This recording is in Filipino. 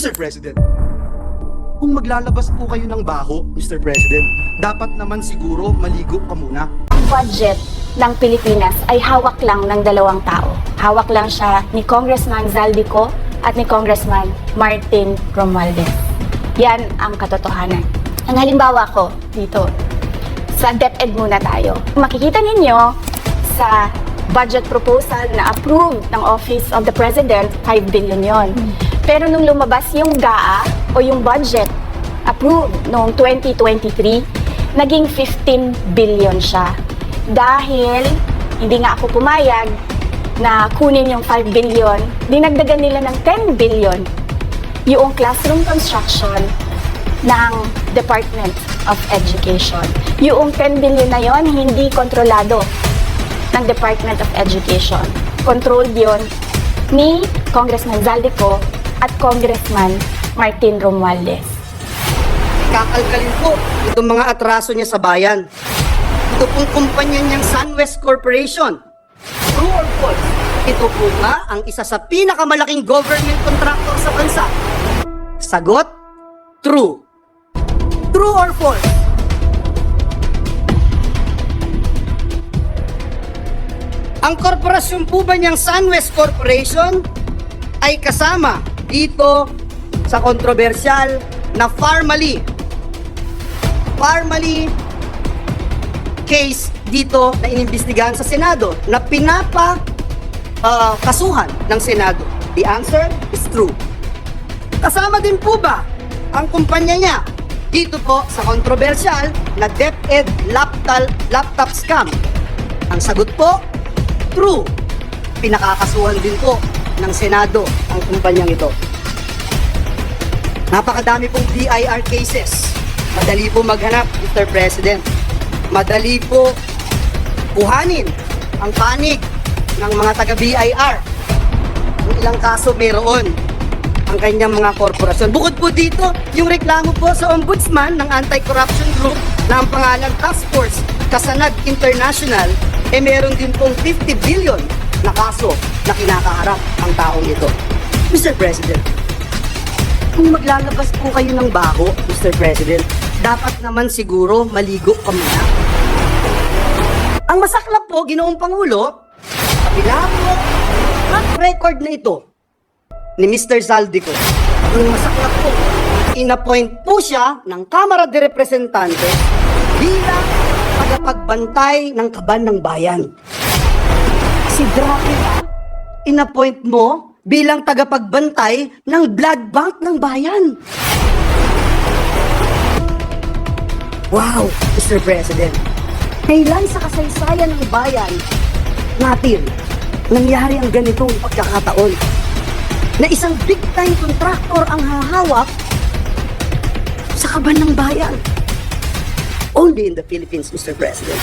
Mr. President, kung maglalabas po kayo ng baho, Mr. President, dapat naman siguro maligo ka muna. Ang budget ng Pilipinas ay hawak lang ng dalawang tao. Hawak lang siya ni Congressman Zaldico at ni Congressman Martin Romualdez. Yan ang katotohanan. Ang halimbawa ko dito, sa DepEd muna tayo. Makikita ninyo sa budget proposal na approved ng Office of the President, 5 billion yon. Pero nung lumabas yung GAA o yung budget approved noong 2023, naging 15 billion siya. Dahil hindi nga ako pumayag na kunin yung 5 billion, dinagdagan nila ng 10 billion yung classroom construction ng Department of Education. Yung 10 billion na yon hindi kontrolado ng Department of Education. Controlled yon ni Congressman Zaldico at Congressman Martin Romualdez. Kakalkalin po itong mga atraso niya sa bayan. Ito pong kumpanya niyang SunWest Corporation. True or false? Ito po ba ang isa sa pinakamalaking government contractor sa bansa? Sagot? True. True or false? Ang korporasyon po ba niyang SunWest Corporation ay kasama dito sa kontrobersyal na Farmally case dito na inimbestigahan sa Senado na kasuhan ng Senado? The answer is true. Kasama din po ba ang kumpanya niya dito po sa kontrobersyal na DepEd laptop scam? Ang sagot po, true. Pinakakasuhan din po ng Senado ang kumpanyang ito. Napakadami pong BIR cases. Madali po maghanap, Mr. President. Madali po kuhanin ang panig ng mga taga-BIR. Ang ilang kaso meron ang kanyang mga korporasyon. Bukod po dito, yung reklamo po sa Ombudsman ng Anti-Corruption Group na ang pangalan Task Force Kasanag International, meron din pong 50 billion na kaso na kinakaharap ang taong ito. Mr. President, kung maglalabas po kayo ng baho, Mr. President, dapat naman siguro maligo ka muna. Ang masaklap po, Ginoong Pangulo, kabila po track record na ito ni Mr. Zaldico. Ang masaklap po, inappoint po siya ng Kamara de Representantes bilang tagapagbantay ng kaban ng bayan. Si Dracula, inappoint mo bilang tagapagbantay ng blood bank ng bayan. Wow, Mr. President. Kailan sa kasaysayan ng bayan natin nangyari ang ganitong pagkakataon na isang big-time contractor ang hahawak sa kaban ng bayan? Only in the Philippines, Mr. President.